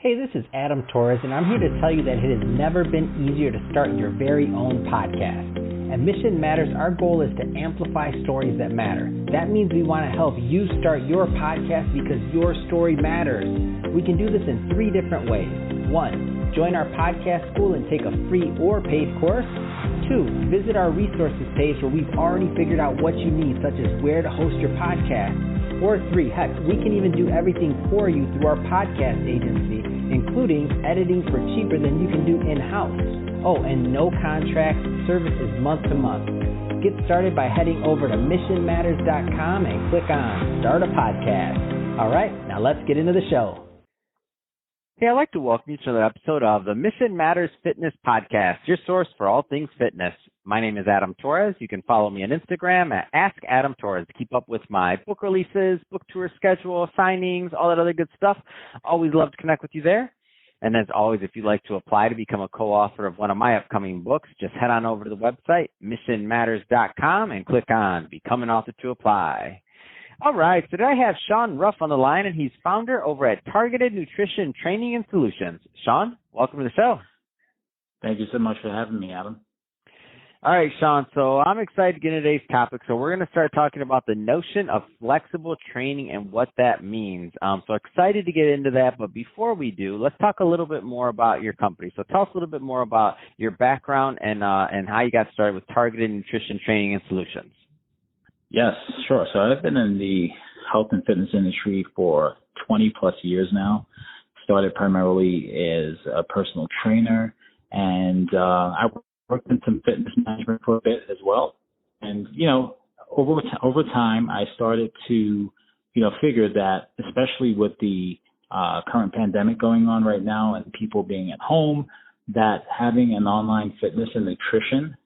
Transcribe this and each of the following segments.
Hey, this is Adam Torres, and I'm here to tell you that it has never been easier to start your very own podcast. At Mission Matters, our goal is to amplify stories that matter. That means we want to help you start your podcast because your story matters. We can do this in 3 different ways. 1, join our podcast school and take a free or paid course. 2, visit our resources page where we've already figured out what you need, such as where to host your podcast. Or 3, heck, we can even do everything for you through our podcast agency, including editing for cheaper than you can do in-house. Oh, and no contract, service is month to month. Get started by heading over to missionmatters.com and click on Start a Podcast. All right, now let's get into the show. Hey, I'd like to welcome you to another episode of the Mission Matters Fitness Podcast, your source for all things fitness. My name is Adam Torres. You can follow me on Instagram at AskAdamTorres to keep up with my book releases, book tour schedule, signings, all that other good stuff. Always love to connect with you there. And as always, if you'd like to apply to become a co-author of one of my upcoming books, just head on over to the website, missionmatters.com, and click on Become an Author to apply. All right, so today I have Sean Ruff on the line, and he's founder over at Targeted Nutrition Training and Solutions. Sean, welcome to the show. Thank you so much for having me, Adam. All right, Sean, so I'm excited to get into today's topic. So we're going to start talking about the notion of flexible training and what that means. So excited to get into that, but before we do, let's talk a little bit more about your company. So tell us a little bit more about your background and how you got started with Targeted Nutrition Training and Solutions. Yes, sure. So I've been in the health and fitness industry for 20 plus years now. Started primarily as a personal trainer, and I worked in some fitness management for a bit as well. And, over time, I started to, figure that, especially with the current pandemic going on right now and people being at home, that having an online fitness and nutrition,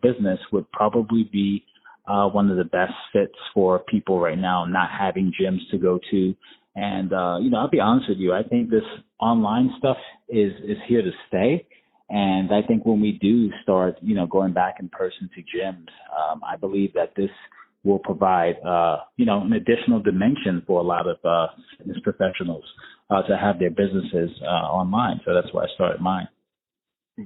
business would probably be one of the best fits for people right now, not having gyms to go to. And, I'll be honest with you, I think this online stuff is here to stay. And I think when we do start, going back in person to gyms, I believe that this will provide, an additional dimension for a lot of fitness professionals to have their businesses online. So that's why I started mine.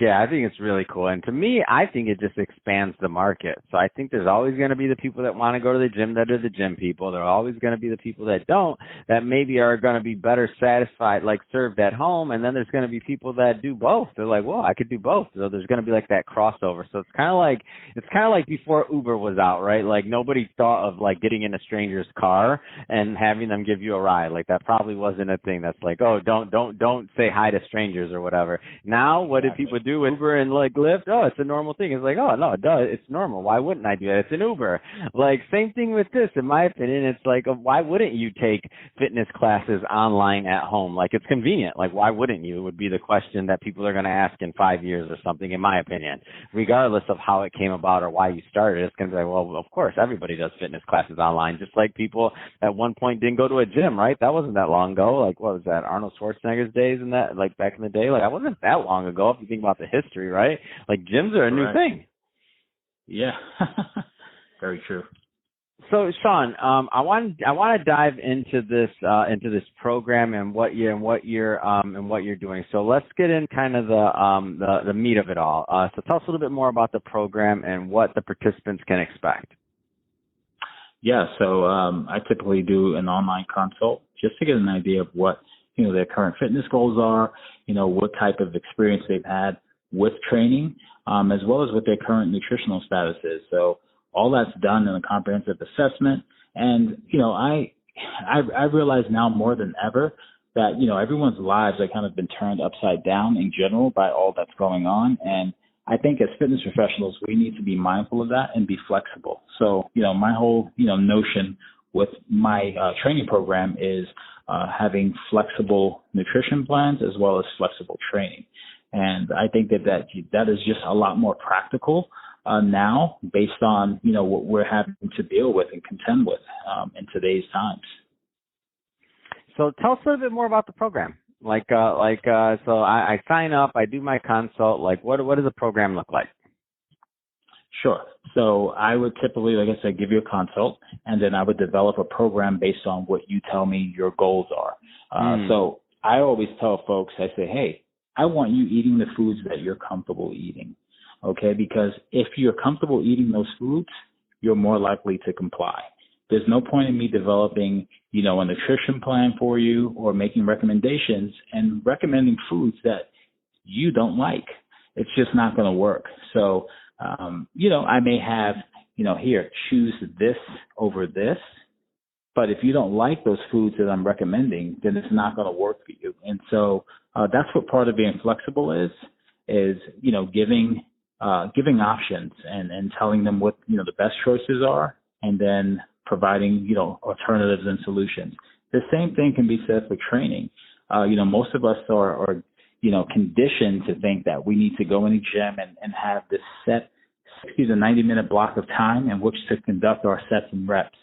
Yeah, I think it's really cool. And to me, I think it just expands the market. So I think there's always going to be the people that want to go to the gym that are the gym people. There are always going to be the people that don't, that maybe are going to be better satisfied, like served at home. And then there's going to be people that do both. They're like, well, I could do both. So there's going to be like that crossover. So it's kind of like before Uber was out, right? Like nobody thought of like getting in a stranger's car and having them give you a ride. Like that probably wasn't a thing. That's like, oh, don't say hi to strangers or whatever. Now, what did people do with Uber and like Lyft? Oh, it's a normal thing. It's like, oh no, it does. It's normal. Why wouldn't I do that? It's an Uber. Like same thing with this. In my opinion, it's like, why wouldn't you take fitness classes online at home? Like it's convenient. Like why wouldn't you? It would be the question that people are going to ask in 5 years or something. In my opinion, regardless of how it came about or why you started, it's going to be like, well, of course, everybody does fitness classes online. Just like people at one point didn't go to a gym, right? That wasn't that long ago. Like what was that? Arnold Schwarzenegger's days and that, like back in the day. Like that wasn't that long ago. If you think about the history, right? Like gyms are a new thing. Yeah, very true. So, Sean, I want to dive into this program and what you're doing. So let's get in kind of the meat of it all. So tell us a little bit more about the program and what the participants can expect. Yeah, so I typically do an online consult just to get an idea of what their current fitness goals are, what type of experience they've had with training, as well as what their current nutritional status is. So all that's done in a comprehensive assessment. And, I realize now more than ever that, everyone's lives have kind of been turned upside down in general by all that's going on. And I think as fitness professionals, we need to be mindful of that and be flexible. So, my whole, notion with my training program is having flexible nutrition plans as well as flexible training. And I think that is just a lot more practical now based on, what we're having to deal with and contend with in today's times. So tell us a little bit more about the program. So I sign up, I do my consult. Like what does the program look like? Sure. So I would typically, like I said, give you a consult, and then I would develop a program based on what you tell me your goals are. So I always tell folks, I say, hey, I want you eating the foods that you're comfortable eating. Okay, because if you're comfortable eating those foods, you're more likely to comply. There's no point in me developing, a nutrition plan for you or making recommendations and recommending foods that you don't like. It's just not going to work. So, I may have, here, choose this over this. But if you don't like those foods that I'm recommending, then it's not going to work for you. And so that's what part of being flexible is, giving options and telling them what, the best choices are, and then providing, alternatives and solutions. The same thing can be said for training. Most of us are conditioned to think that we need to go in the gym and have this set 60 to 90 minute block of time in which to conduct our sets and reps.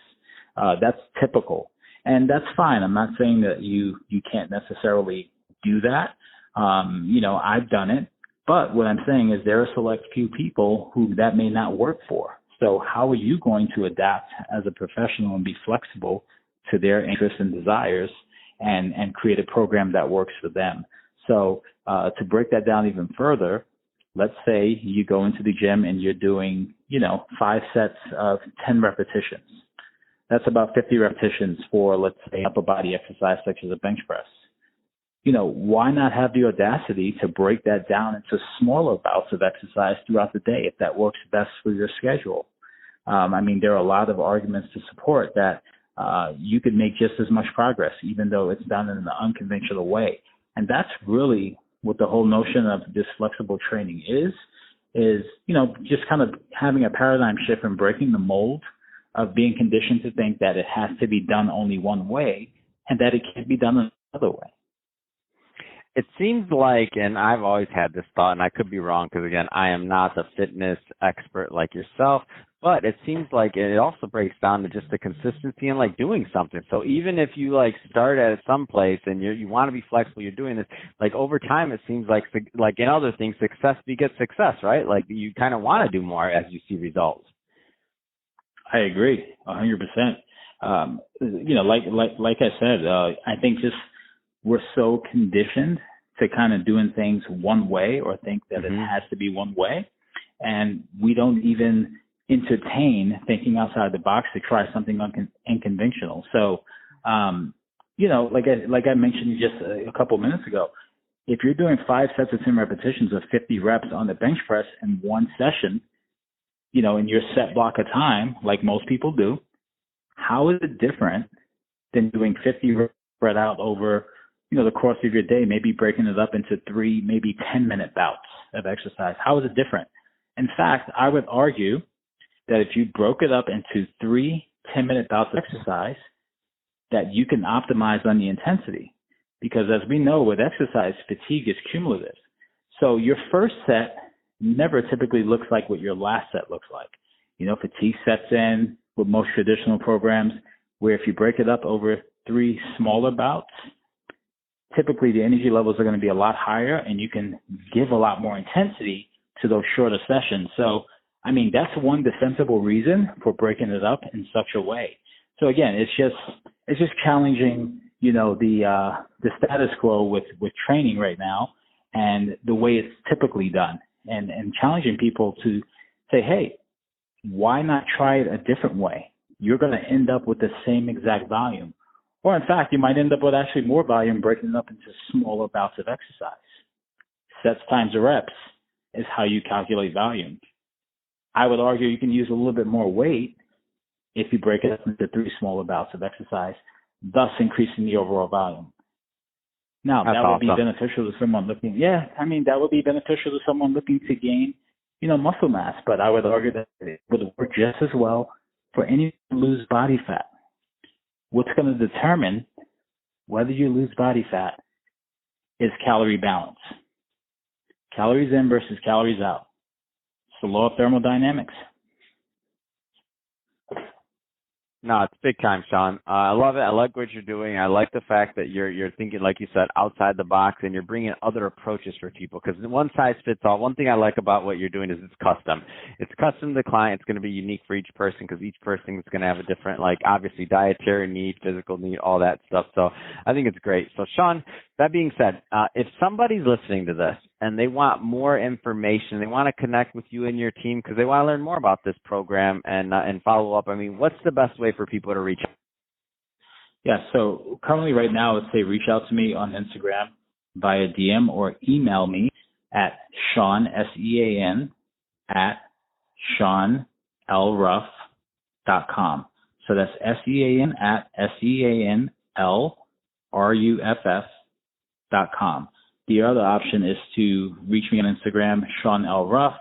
That's typical, and that's fine. I'm not saying that you can't necessarily do that. I've done it, but what I'm saying is there are a select few people who that may not work for. So how are you going to adapt as a professional and be flexible to their interests and desires and create a program that works for them? So to break that down even further, let's say you go into the gym and you're doing, 5 sets of 10 repetitions. That's about 50 repetitions for, let's say, upper body exercise such as a bench press. Why not have the audacity to break that down into smaller bouts of exercise throughout the day if that works best for your schedule? There are a lot of arguments to support that you could make just as much progress, even though it's done in an unconventional way. And that's really what the whole notion of this flexible training is just kind of having a paradigm shift and breaking the mold of being conditioned to think that it has to be done only one way and that it can't be done another way. It seems like, and I've always had this thought, and I could be wrong because, again, I am not a fitness expert like yourself, but it seems like it also breaks down to just the consistency and, doing something. So even if you, start at some place and you want to be flexible, you're doing this, over time it seems like in other things, success begets success, right? You kind of want to do more as you see results. I agree 100%. Like I said, I think just we're so conditioned to kind of doing things one way or think that it has to be one way. And we don't even entertain thinking outside the box to try something unconventional. So, like I mentioned just a couple minutes ago, if you're doing 5 sets of 10 repetitions of 50 reps on the bench press in one session, in your set block of time, like most people do, how is it different than doing 50 spread out over, the course of your day, maybe breaking it up into 3, maybe 10-minute bouts of exercise? How is it different? In fact, I would argue that if you broke it up into 3 10-minute bouts of exercise, that you can optimize on the intensity. Because as we know with exercise, fatigue is cumulative. So your first set never typically looks like what your last set looks like. Fatigue sets in with most traditional programs, where if you break it up over 3 smaller bouts, typically the energy levels are going to be a lot higher and you can give a lot more intensity to those shorter sessions. So, that's one defensible reason for breaking it up in such a way. So again, it's just challenging, the status quo with training right now and the way it's typically done, and challenging people to say, hey, why not try it a different way? You're going to end up with the same exact volume. Or in fact, you might end up with actually more volume breaking it up into smaller bouts of exercise. Sets times reps is how you calculate volume. I would argue you can use a little bit more weight if you break it up into 3 smaller bouts of exercise, thus increasing the overall volume. Now, That's that would be awesome. beneficial to someone looking, that would be beneficial to someone looking to gain, muscle mass. But I would argue that it would work just as well for anyone who lose body fat. What's going to determine whether you lose body fat is calorie balance. Calories in versus calories out. It's the law of thermodynamics. No, it's big time, Sean. I love it. I like what you're doing. I like the fact that you're thinking, like you said, outside the box, and you're bringing other approaches for people. Because one size fits all. One thing I like about what you're doing is it's custom. It's custom to the client. It's going to be unique for each person because each person is going to have a different, like obviously dietary need, physical need, all that stuff. So I think it's great. So Sean, that being said, if somebody's listening to this and they want more information, they want to connect with you and your team because they want to learn more about this program and follow up, I mean, what's the best way for people to reach out? Yeah, so currently right now, I would say reach out to me on Instagram via DM or email me at Sean, S-E-A-N, at SeanLRuff.com. So that's S-E-A-N at SeanLRuff.com. The other option is to reach me on Instagram, Sean L. Ruff,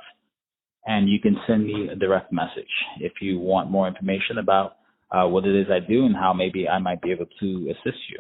and you can send me a direct message if you want more information about what it is I do and how maybe I might be able to assist you.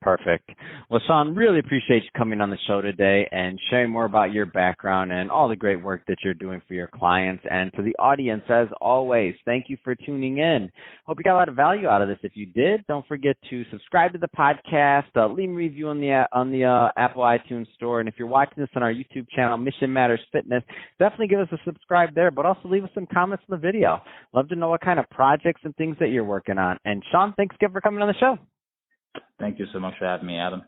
Perfect. Well, Sean, really appreciate you coming on the show today and sharing more about your background and all the great work that you're doing for your clients. And to the audience, as always, thank you for tuning in. Hope you got a lot of value out of this. If you did, don't forget to subscribe to the podcast, leave a review on the Apple iTunes Store. And if you're watching this on our YouTube channel, Mission Matters Fitness, definitely give us a subscribe there, but also leave us some comments in the video. Love to know what kind of projects and things that you're working on. And Sean, thanks again for coming on the show. Thank you so much for having me, Adam.